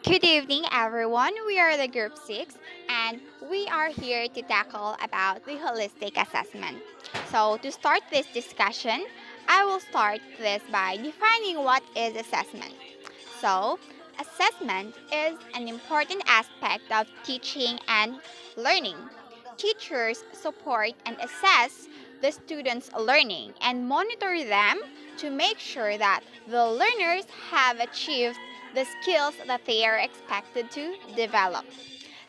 Good evening, everyone. We are the Group 6, and we are here to tackle about the holistic assessment. So, to start this discussion, I will start this by defining what is assessment. So, assessment is an important aspect of teaching and learning. Teachers support and assess the students' learning and monitor them to make sure that the learners have achieved the skills that they are expected to develop.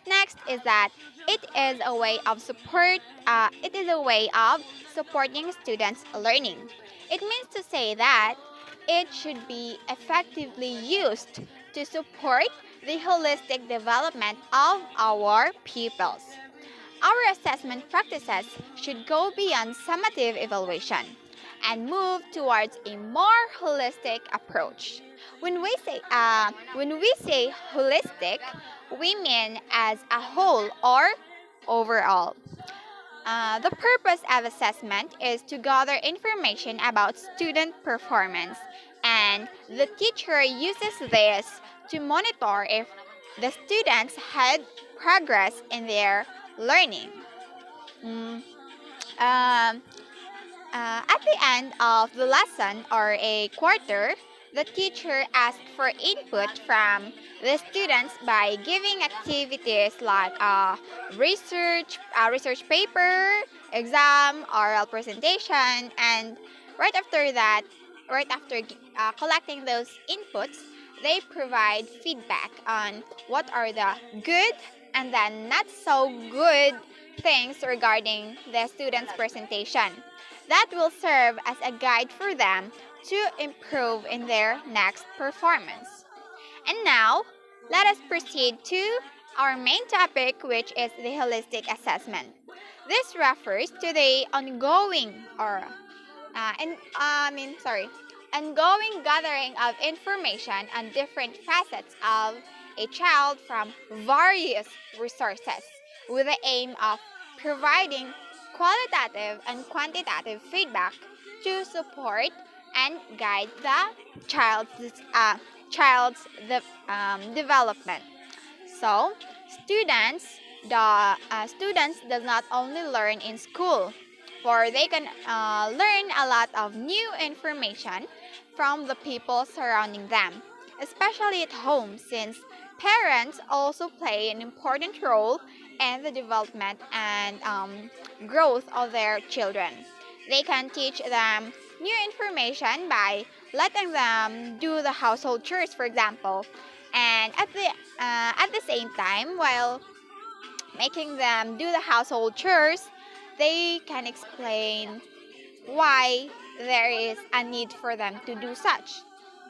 Next is that it is a way of supporting students' learning. It means to say that it should be effectively used to support the holistic development of our pupils. Our assessment practices should go beyond summative evaluation and move towards a more holistic approach. When we say holistic, we mean as a whole or overall. The purpose of assessment is to gather information about student performance, and the teacher uses this to monitor if the students had progress in their learning. Mm, um, at the end of the lesson or a quarter, the teacher asks for input from the students by giving activities like research paper, exam, oral presentation, and right after that, right after collecting those inputs, they provide feedback on what are the good and then not so good things regarding the student's presentation. That will serve as a guide for them to improve in their next performance. And now, let us proceed to our main topic, which is the holistic assessment. This refers to the ongoing gathering of information on different facets of a child from various resources with the aim of providing qualitative and quantitative feedback to support and guide the child's development. So, students does not only learn in school, for they can learn a lot of new information from the people surrounding them, especially at home, since parents also play an important role in the development and growth of their children. They can teach them new information by letting them do the household chores, for example, and at the same time, while making them do the household chores, they can explain why there is a need for them to do such.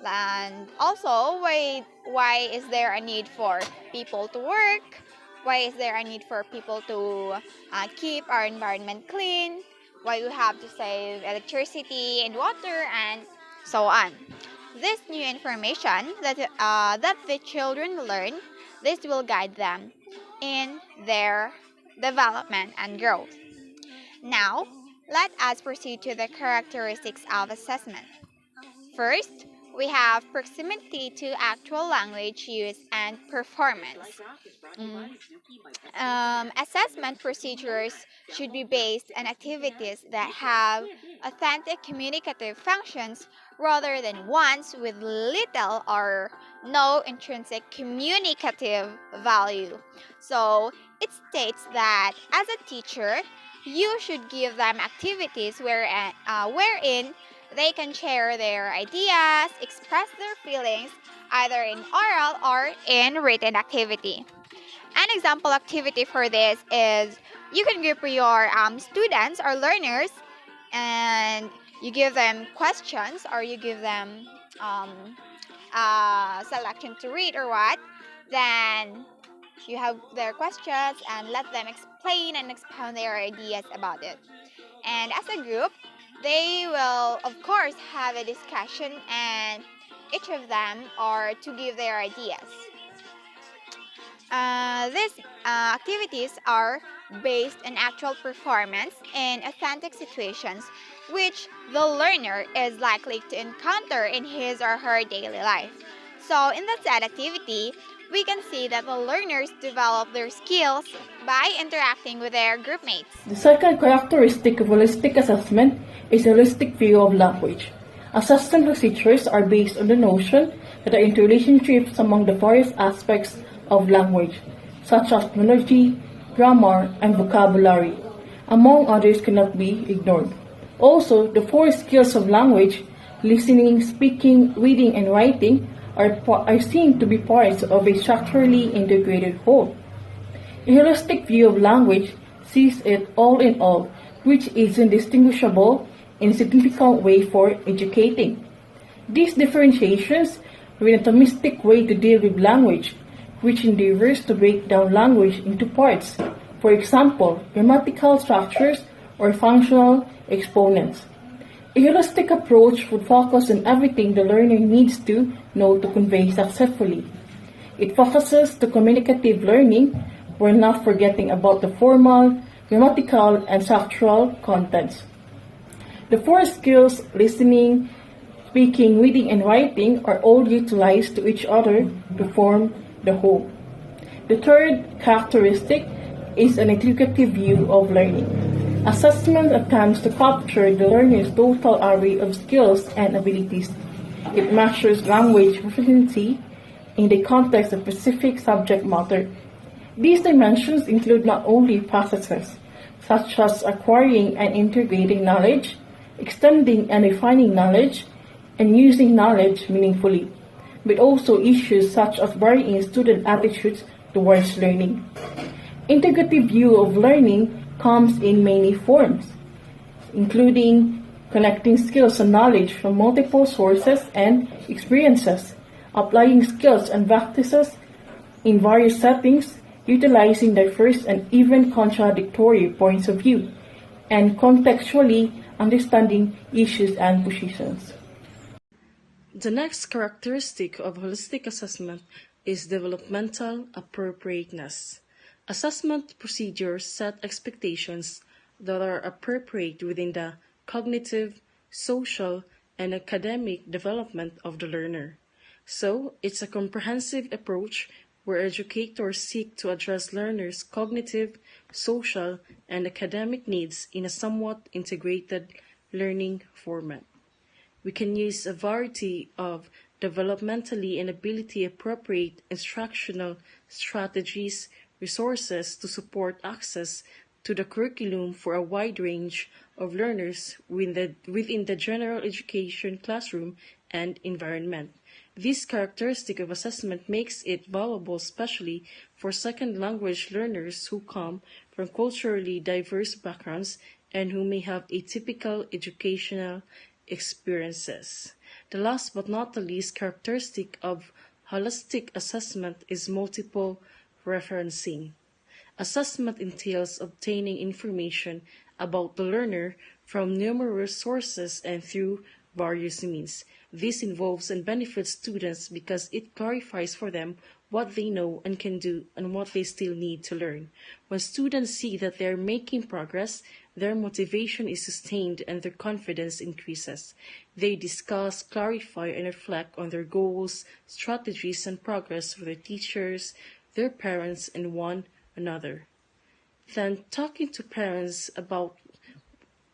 And also, why is there a need for people to work? Why is there a need for people to keep our environment clean? Why we have to save electricity and water and so on. This new information that the children learn, this will guide them in their development and growth. Now, let us proceed to the characteristics of assessment. First, we have proximity to actual language use and performance. Mm. Assessment procedures should be based on activities that have authentic communicative functions rather than ones with little or no intrinsic communicative value. So it states that as a teacher, you should give them activities wherein they can share their ideas, express their feelings, either in oral or in written activity. An example activity for this is you can group your students or learners and you give them questions or you give them um, selection to read or what. Then you have their questions and let them explain and expound their ideas about it. And as a group, they will, of course, have a discussion and each of them are to give their ideas. These activities are based on actual performance in authentic situations which the learner is likely to encounter in his or her daily life. So, in that said activity, We can see that the learners develop their skills by interacting with their group mates. The second characteristic of holistic assessment is a holistic view of language. Assessment procedures are based on the notion that the interrelationships among the various aspects of language, such as phonology, grammar, and vocabulary, among others, cannot be ignored. Also, the four skills of language, listening, speaking, reading, and writing, are seen to be parts of a structurally integrated whole. A holistic view of language sees it all in all, which is indistinguishable in a significant way for educating. These differentiations are an atomistic way to deal with language, which endeavors to break down language into parts, for example, grammatical structures or functional exponents. A holistic approach would focus on everything the learner needs to know to convey successfully. It focuses to communicative learning while not forgetting about the formal, grammatical, and structural contents. The four skills, listening, speaking, reading, and writing, are all utilized to each other to form the whole. The third characteristic is an integrative view of learning. Assessment attempts to capture the learner's total array of skills and abilities. It measures language proficiency in the context of specific subject matter. These dimensions include not only processes, such as acquiring and integrating knowledge, extending and refining knowledge, and using knowledge meaningfully, but also issues such as varying student attitudes towards learning. Integrative view of learning comes in many forms, including connecting skills and knowledge from multiple sources and experiences, applying skills and practices in various settings, utilizing diverse and even contradictory points of view, and contextually understanding issues and positions. The next characteristic of holistic assessment is developmental appropriateness. Assessment procedures set expectations that are appropriate within the cognitive, social, and academic development of the learner. So, it's a comprehensive approach where educators seek to address learners' cognitive, social, and academic needs in a somewhat integrated learning format. We can use a variety of developmentally and ability appropriate instructional strategies, resources to support access to the curriculum for a wide range of learners within the general education classroom and environment. This characteristic of assessment makes it valuable especially for second language learners who come from culturally diverse backgrounds and who may have atypical educational experiences. The last but not the least characteristic of holistic assessment is multiple referencing. Assessment entails obtaining information about the learner from numerous sources and through various means. This involves and benefits students because it clarifies for them what they know and can do and what they still need to learn. When students see that they are making progress, their motivation is sustained and their confidence increases. They discuss, clarify, and reflect on their goals, strategies, and progress with their teachers, their parents, and one another. Then, talking to parents about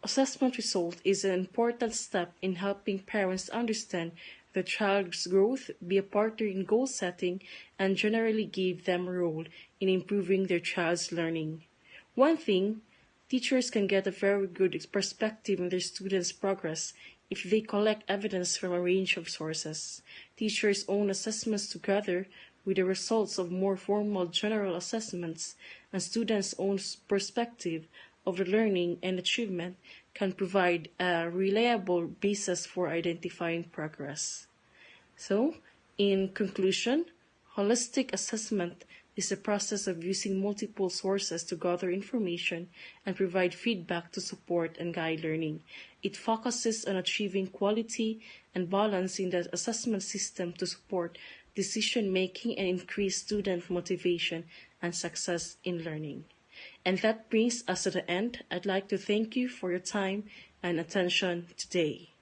assessment result is an important step in helping parents understand their child's growth, be a partner in goal setting, and generally give them a role in improving their child's learning. One thing, teachers can get a very good perspective on their students' progress if they collect evidence from a range of sources. Teachers' own assessments together with the results of more formal general assessments and students' own perspective of the learning and achievement can provide a reliable basis for identifying progress. So, in conclusion, holistic assessment is the process of using multiple sources to gather information and provide feedback to support and guide learning. It focuses on achieving quality and balance in the assessment system to support decision making and increase student motivation and success in learning. And that brings us to the end. I'd like to thank you for your time and attention today.